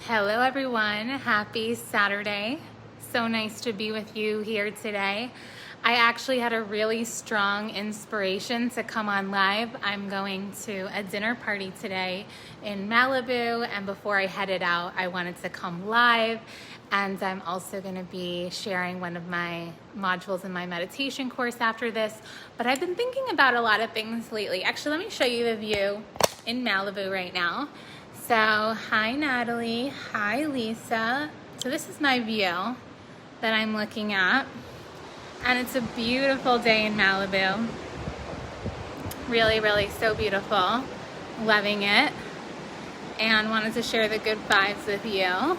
Hello everyone, happy Saturday. So nice to be with you here today. I actually had a really strong inspiration to come on live. I'm going to a dinner party today in Malibu, and before I headed out, I wanted to come live. And I'm also going to be sharing one of my modules in my meditation course after this. But I've been thinking about a lot of things lately. Actually, let me show you the view in Malibu right now. So, hi Natalie, hi Lisa. So this is my view that I'm looking at. And it's a beautiful day in Malibu. Really, really so beautiful. Loving it. And wanted to share the good vibes with you.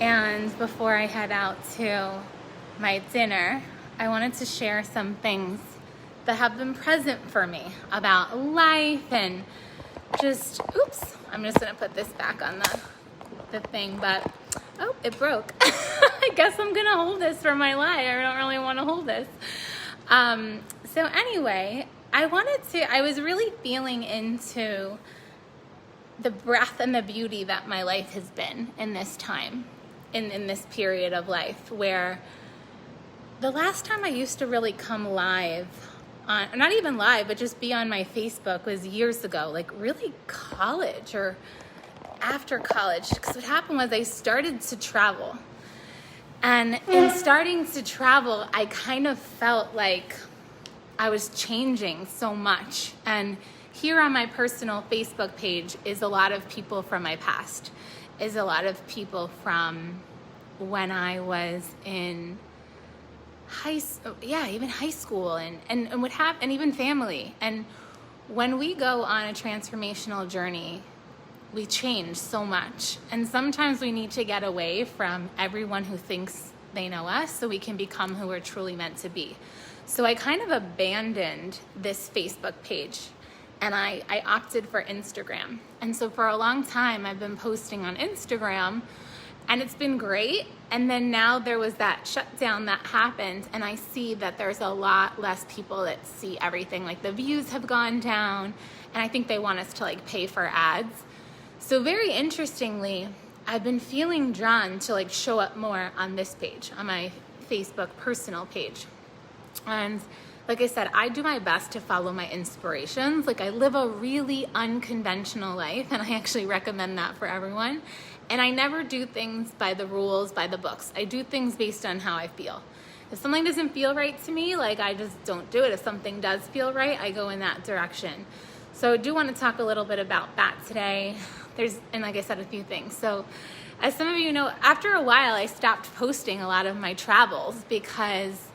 And before I head out to my dinner, I wanted to share some things that have been present for me about life and just, oops, I'm just gonna put this back on the thing, but, oh, it broke. I guess I'm gonna hold this for my life. I don't really wanna hold this. So anyway, I was really feeling into the breadth and the beauty that my life has been in this time, in this period of life, where the last time I used to really come live, not even live, but just be on my Facebook was years ago, like really college or after college. Because what happened was I started to travel. And in starting to travel, I kind of felt like I was changing so much. And here on my personal Facebook page is a lot of people from my past, is a lot of people from when I was in even high school and even family. And when we go on a transformational journey, we change so much. And sometimes we need to get away from everyone who thinks they know us so we can become who we're truly meant to be. So I kind of abandoned this Facebook page and I opted for Instagram. And so for a long time, I've been posting on Instagram and it's been great. And then now there was that shutdown that happened, and I see that there's a lot less people that see everything. Like the views have gone down, and I think they want us to like pay for ads. So very interestingly, I've been feeling drawn to like show up more on this page, on my Facebook personal page. And like I said, I do my best to follow my inspirations. Like I live a really unconventional life, and I actually recommend that for everyone. And I never do things by the rules, by the books. I do things based on how I feel. If something doesn't feel right to me, like I just don't do it. If something does feel right, I go in that direction. So I do want to talk a little bit about that today. And like I said, a few things. So as some of you know, after a while, I stopped posting a lot of my travels because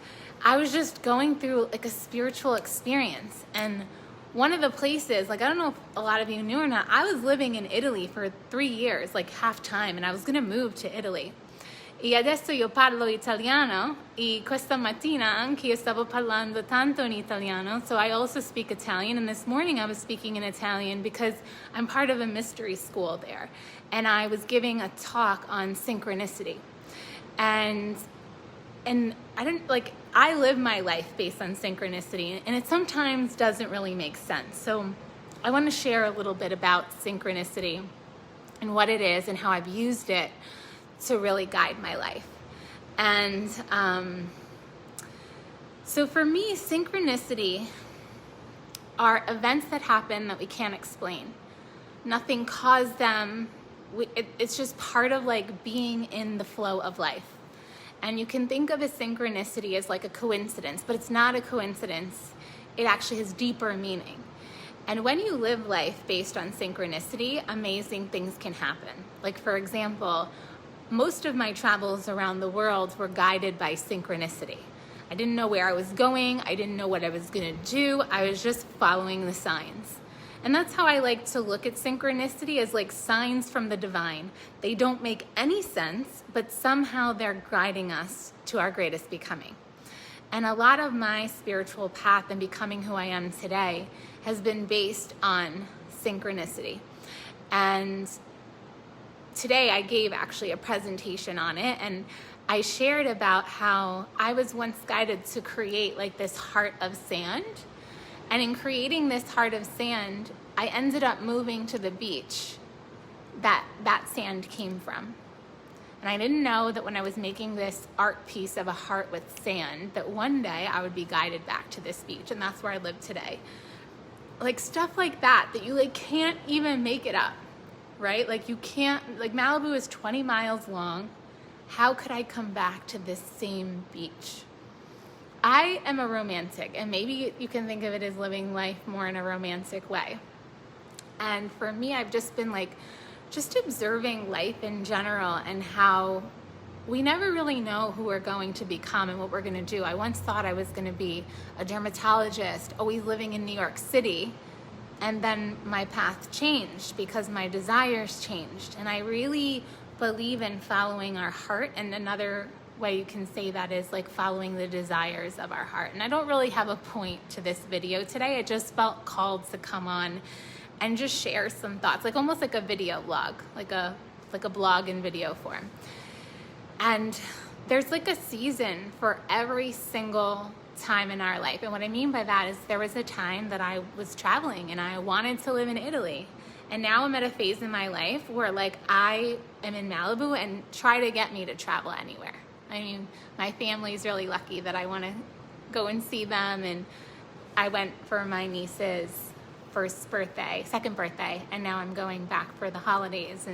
I was just going through like a spiritual experience. And one of the places, like I don't know if a lot of you knew or not, I was living in Italy for 3 years, like half time, and I was gonna move to Italy. E adesso io parlo italiano, e questa mattina anche io stavo parlando tanto in italiano, so I also speak Italian, and this morning I was speaking in Italian because I'm part of a mystery school there, and I was giving a talk on synchronicity. And I live my life based on synchronicity, and it sometimes doesn't really make sense. So I want to share a little bit about synchronicity and what it is and how I've used it to really guide my life. And so for me, synchronicity are events that happen that we can't explain. Nothing caused them. It's just part of like being in the flow of life. And you can think of a synchronicity as like a coincidence, but it's not a coincidence. It actually has deeper meaning. And when you live life based on synchronicity, amazing things can happen. Like for example, most of my travels around the world were guided by synchronicity. I didn't know where I was going. I didn't know what I was gonna do. I was just following the signs. And that's how I like to look at synchronicity, as like signs from the divine. They don't make any sense, but somehow they're guiding us to our greatest becoming. And a lot of my spiritual path and becoming who I am today has been based on synchronicity. And today I gave actually a presentation on it, and I shared about how I was once guided to create like this heart of sand. And in creating this heart of sand, I ended up moving to the beach that sand came from. And I didn't know that when I was making this art piece of a heart with sand, that one day I would be guided back to this beach, and that's where I live today. Like stuff like that you like can't even make it up, right? Like you can't, like Malibu is 20 miles long. How could I come back to this same beach? I am a romantic, and maybe you can think of it as living life more in a romantic way. And for me, I've just been like, just observing life in general and how we never really know who we're going to become and what we're going to do. I once thought I was going to be a dermatologist, always living in New York City. And then my path changed because my desires changed. And I really believe in following our heart. And another way you can say that is like following the desires of our heart. And I don't really have a point to this video today. I just felt called to come on and just share some thoughts, like almost like a video blog, like a blog in video form. And there's like a season for every single time in our life. And what I mean by that is there was a time that I was traveling and I wanted to live in Italy. And now I'm at a phase in my life where like I am in Malibu and try to get me to travel anywhere. I mean, my family's really lucky that I want to go and see them. And I went for my niece's second birthday, and now I'm going back for the holidays.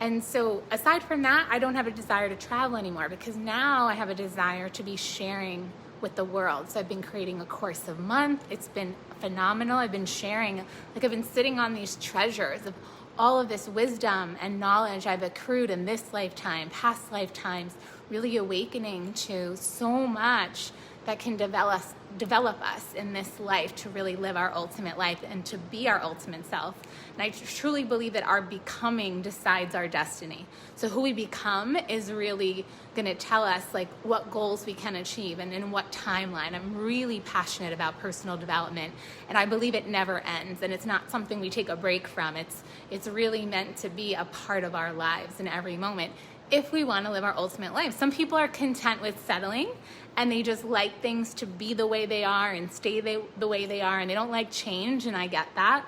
And so aside from that, I don't have a desire to travel anymore because now I have a desire to be sharing with the world. So I've been creating a course a month. It's been phenomenal. I've been sharing, like I've been sitting on these treasures of all of this wisdom and knowledge I've accrued in this lifetime, past lifetimes, really awakening to so much that can develop us in this life to really live our ultimate life and to be our ultimate self. And I truly believe that our becoming decides our destiny. So who we become is really going to tell us like what goals we can achieve and in what timeline. I'm really passionate about personal development, and I believe it never ends, and it's not something we take a break from. It's really meant to be a part of our lives in every moment if we want to live our ultimate life. Some people are content with settling and they just like things to be the way they are and stay the way they are, and they don't like change, and I get that.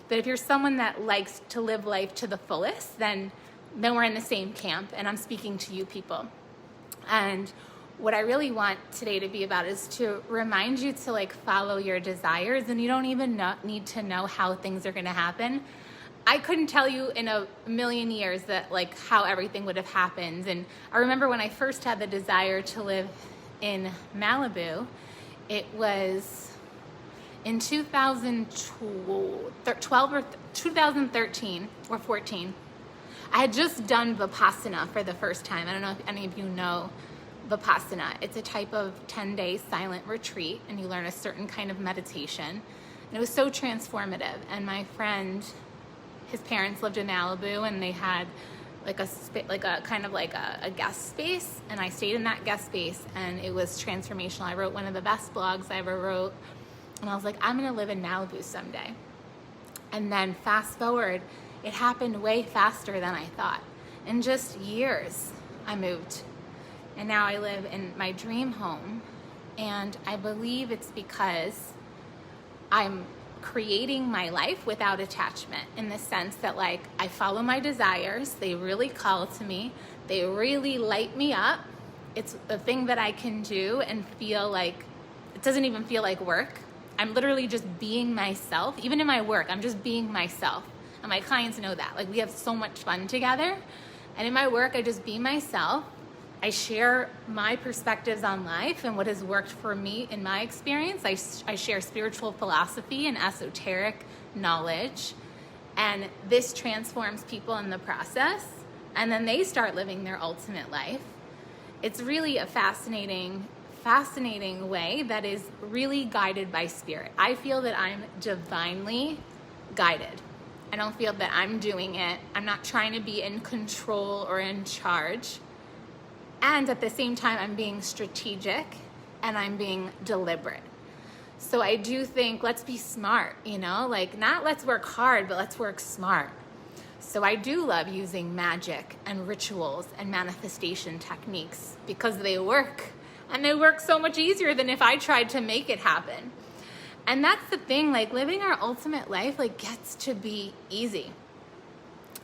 But if you're someone that likes to live life to the fullest, then we're in the same camp, and I'm speaking to you people. And what I really want today to be about is to remind you to like follow your desires, and you don't even need to know how things are going to happen. I couldn't tell you in a million years that like how everything would have happened. And I remember when I first had the desire to live in Malibu, it was in 2012 or 2013 or 14. I had just done Vipassana for the first time. I don't know if any of you know Vipassana. It's a type of 10-day silent retreat, and you learn a certain kind of meditation. And it was so transformative. And my friend, his parents lived in Malibu, and they had like a guest space, and I stayed in that guest space, and it was transformational. I wrote one of the best blogs I ever wrote, and I was like, I'm gonna live in Malibu someday. And then fast forward, it happened way faster than I thought. In just years, I moved, and now I live in my dream home. And I believe it's because I'm creating my life without attachment, in the sense that like I follow my desires. They really call to me. They really light me up. It's a thing that I can do and feel like it doesn't even feel like work. I'm literally just being myself. Even in my work, I'm just being myself. And my clients know that. Like, we have so much fun together. And in my work, I just be myself. I share my perspectives on life and what has worked for me in my experience. I share spiritual philosophy and esoteric knowledge. And this transforms people in the process. And then they start living their ultimate life. It's really a fascinating way that is really guided by spirit. I feel that I'm divinely guided. I don't feel that I'm doing it. I'm not trying to be in control or in charge. And at the same time, I'm being strategic and I'm being deliberate. So I do think, let's be smart, like not let's work hard, but let's work smart. So I do love using magic and rituals and manifestation techniques because they work, and they work so much easier than if I tried to make it happen. And that's the thing, like living our ultimate life, like gets to be easy.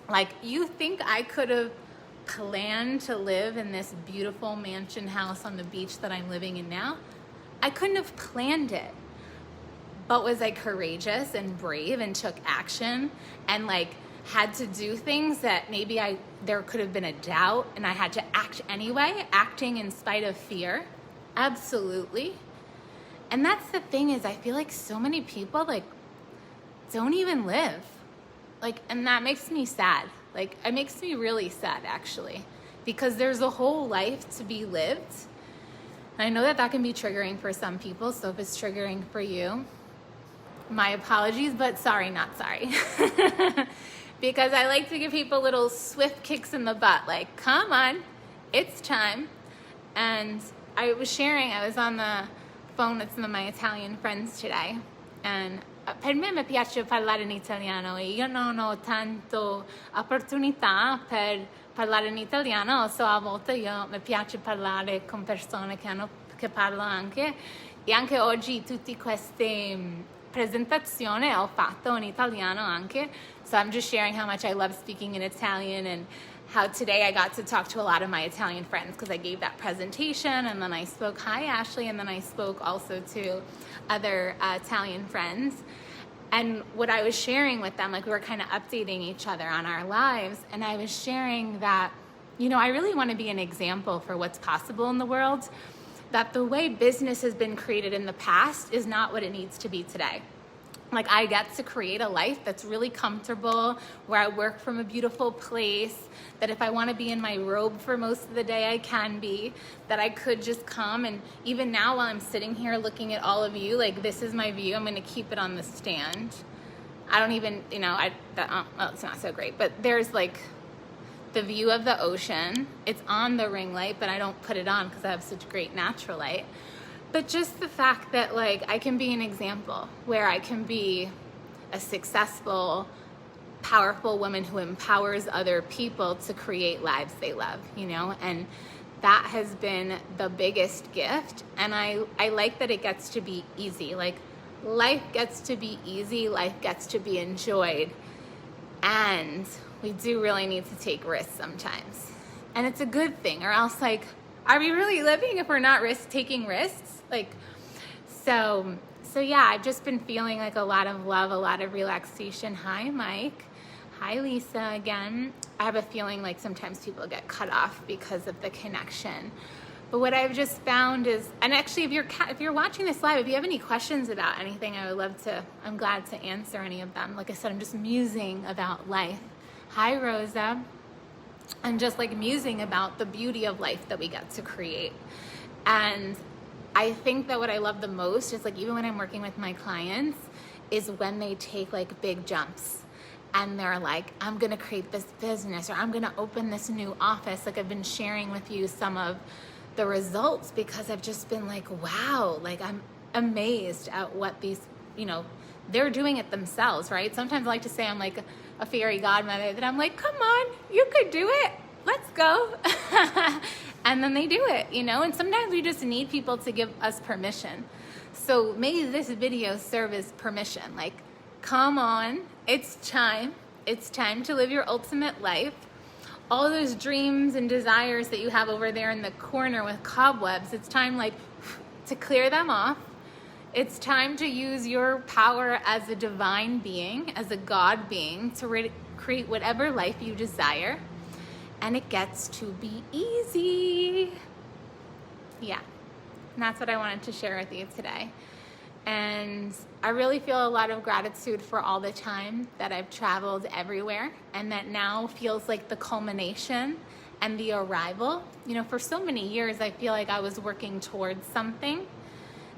Like, you think I could have planned to live in this beautiful mansion house on the beach that I'm living in now? I couldn't have planned it. But was I courageous and brave and took action and like had to do things that maybe there could have been a doubt and I had to act anyway, acting in spite of fear? Absolutely. And that's the thing, is I feel like so many people like don't even live. Like, and that makes me sad. Like, it makes me really sad, actually, because there's a whole life to be lived. And I know that can be triggering for some people. So if it's triggering for you, my apologies, but sorry, not sorry. Because I like to give people little swift kicks in the butt. Like, come on, it's time. And I was on the phone with some of my Italian friends today. And per me piace parlare in italiano e io non ho tanto opportunità per parlare in italiano, so a volte mi piace parlare con persone che parlano anche, e anche oggi tutte queste presentazioni ho fatto in italiano anche. So I'm just sharing how much I love speaking in Italian, and how today I got to talk to a lot of my Italian friends because I gave that presentation, and then I spoke, hi Ashley, and then I spoke also to other Italian friends. And what I was sharing with them, like we were kind of updating each other on our lives, and I was sharing that, I really want to be an example for what's possible in the world, that the way business has been created in the past is not what it needs to be today. Like, I get to create a life that's really comfortable, where I work from a beautiful place, that if I want to be in my robe for most of the day, I can be, that I could just come. And even now while I'm sitting here looking at all of you, like, this is my view. I'm going to keep it on the stand. I don't even, well, it's not so great, but there's like the view of the ocean. It's on the ring light, but I don't put it on because I have such great natural light. But just the fact that, like, I can be an example where I can be a successful, powerful woman who empowers other people to create lives they love, and that has been the biggest gift. And I like that it gets to be easy. Like, life gets to be easy, life gets to be enjoyed, and we do really need to take risks sometimes. And it's a good thing, or else, like, are we really living if we're not taking risks? Like, so yeah, I've just been feeling like a lot of love, a lot of relaxation. Hi, Mike. Hi, Lisa, again. I have a feeling like sometimes people get cut off because of the connection. But what I've just found is, and actually if you're watching this live, if you have any questions about anything, I'm glad to answer any of them. Like I said, I'm just musing about life. Hi, Rosa. I'm just like musing about the beauty of life that we get to create. And I think that what I love the most is, like, even when I'm working with my clients, is when they take like big jumps and they're like, I'm gonna create this business, or I'm gonna open this new office. Like, I've been sharing with you some of the results because I've just been like, wow, like, I'm amazed at what these, they're doing it themselves, right? Sometimes I like to say I'm like a fairy godmother, that I'm like, come on, you could do it, let's go. And then they do it, and sometimes we just need people to give us permission. So may this video serve as permission. Like, come on, it's time to live your ultimate life. All those dreams and desires that you have over there in the corner with cobwebs, it's time, like, to clear them off. It's time to use your power as a divine being, as a God being, to create whatever life you desire. And it gets to be easy. Yeah, and that's what I wanted to share with you today. And I really feel a lot of gratitude for all the time that I've traveled everywhere, and that now feels like the culmination and the arrival. For so many years, I feel like I was working towards something.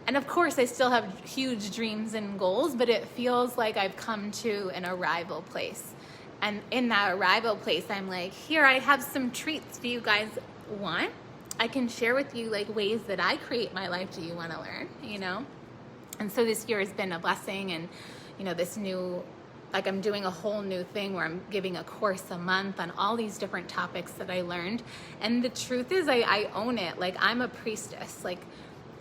And of course, I still have huge dreams and goals, but it feels like I've come to an arrival place. And in that arrival place, I'm like, here, I have some treats. Do you guys want? I can share with you, like, ways that I create my life. Do you want to learn, And so this year has been a blessing. And, this new, like, I'm doing a whole new thing where I'm giving a course a month on all these different topics that I learned. And the truth is, I own it. Like, I'm a priestess. Like,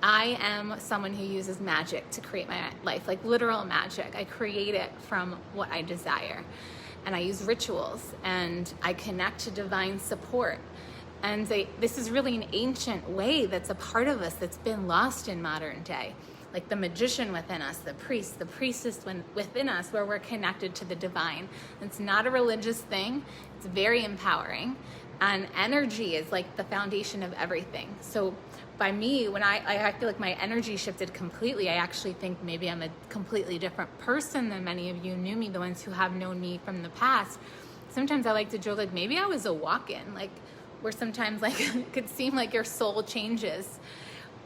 I am someone who uses magic to create my life, like literal magic. I create it from what I desire. and I use rituals, and I connect to divine support. And this is really an ancient way that's a part of us that's been lost in modern day. Like the magician within us, the priest, the priestess within us, where we're connected to the divine. It's not a religious thing. It's very empowering. And energy is like the foundation of everything. So by me, when I feel like my energy shifted completely, I actually think maybe I'm a completely different person than many of you knew me, the ones who have known me from the past. Sometimes I like to joke, like maybe I was a walk-in, like where sometimes like it could seem like your soul changes,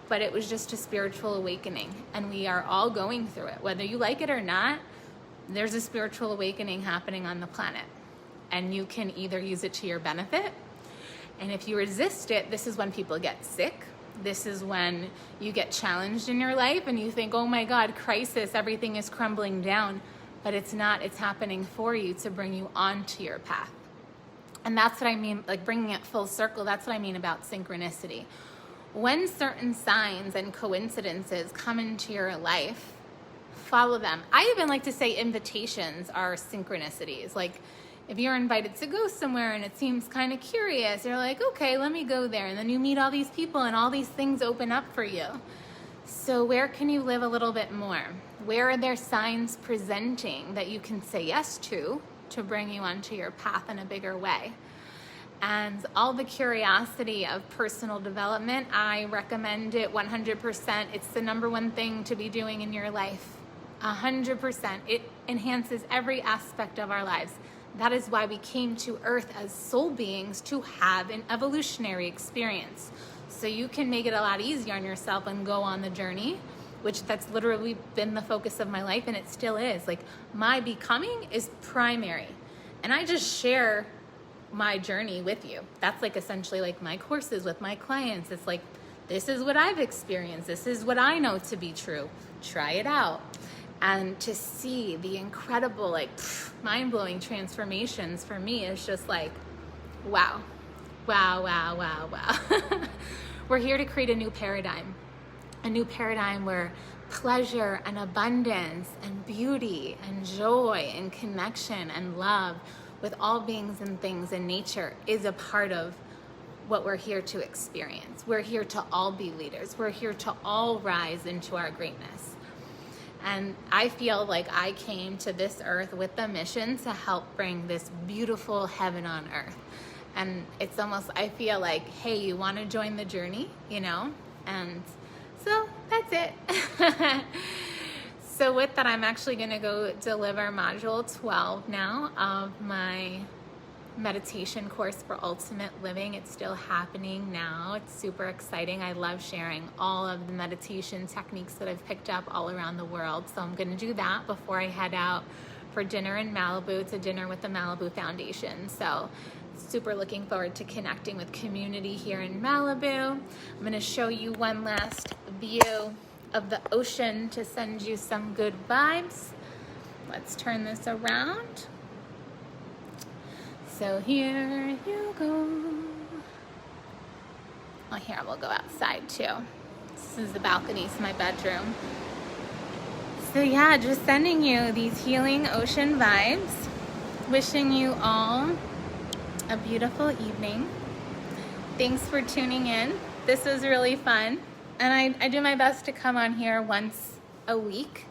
but it was just a spiritual awakening, and we are all going through it. Whether you like it or not, there's a spiritual awakening happening on the planet, and you can either use it to your benefit, and if you resist it, this is when people get sick. This is when you get challenged in your life and you think, oh my God, crisis, everything is crumbling down. But it's not, it's happening for you to bring you onto your path. And that's what I mean, like bringing it full circle, that's what I mean about synchronicity. When certain signs and coincidences come into your life, follow them. I even like to say invitations are synchronicities. Like if you're invited to go somewhere and it seems kind of curious, you're like, okay, let me go there. And then you meet all these people and all these things open up for you. So where can you live a little bit more? Where are there signs presenting that you can say yes to bring you onto your path in a bigger way? And all the curiosity of personal development, I recommend it 100%. It's the number one thing to be doing in your life. 100%. It enhances every aspect of our lives. That is why we came to Earth as soul beings, to have an evolutionary experience. So you can make it a lot easier on yourself and go on the journey, which that's literally been the focus of my life, and it still is. Like my becoming is primary, and I just share my journey with you. That's like essentially like my courses with my clients. It's like, this is what I've experienced. This is what I know to be true. Try it out. And to see the incredible, like mind-blowing transformations for me is just like, wow, wow, wow, wow, wow. We're here to create a new paradigm where pleasure and abundance and beauty and joy and connection and love with all beings and things in nature is a part of what we're here to experience. We're here to all be leaders. We're here to all rise into our greatness. And I feel like I came to this earth with the mission to help bring this beautiful heaven on earth. And it's almost, I feel like, hey, you want to join the journey, you know? And so that's it. So with that, I'm actually going to go deliver module 12 now of my meditation course for ultimate living. It's still happening now. It's super exciting. I love sharing all of the meditation techniques that I've picked up all around the world. So I'm going to do that before I head out for dinner in Malibu, to dinner with the Malibu Foundation. So super looking forward to connecting with community here in Malibu. I'm going to show you one last view of the ocean to send you some good vibes. Let's turn this around. So here you go. Oh, here, we'll go outside too. This is the balcony, it's my bedroom. So yeah, just sending you these healing ocean vibes. Wishing you all a beautiful evening. Thanks for tuning in. This was really fun. And I do my best to come on here once a week.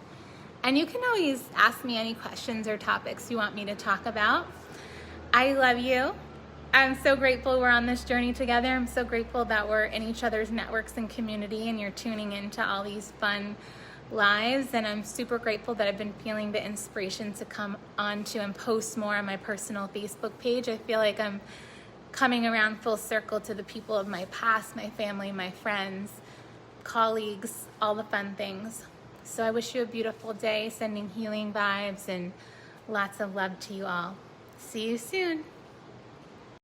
And you can always ask me any questions or topics you want me to talk about. I love you. I'm so grateful we're on this journey together. I'm so grateful that we're in each other's networks and community, and you're tuning into all these fun lives. And I'm super grateful that I've been feeling the inspiration to come on to and post more on my personal Facebook page. I feel like I'm coming around full circle to the people of my past, my family, my friends, colleagues, all the fun things. So I wish you a beautiful day, sending healing vibes and lots of love to you all. See you soon.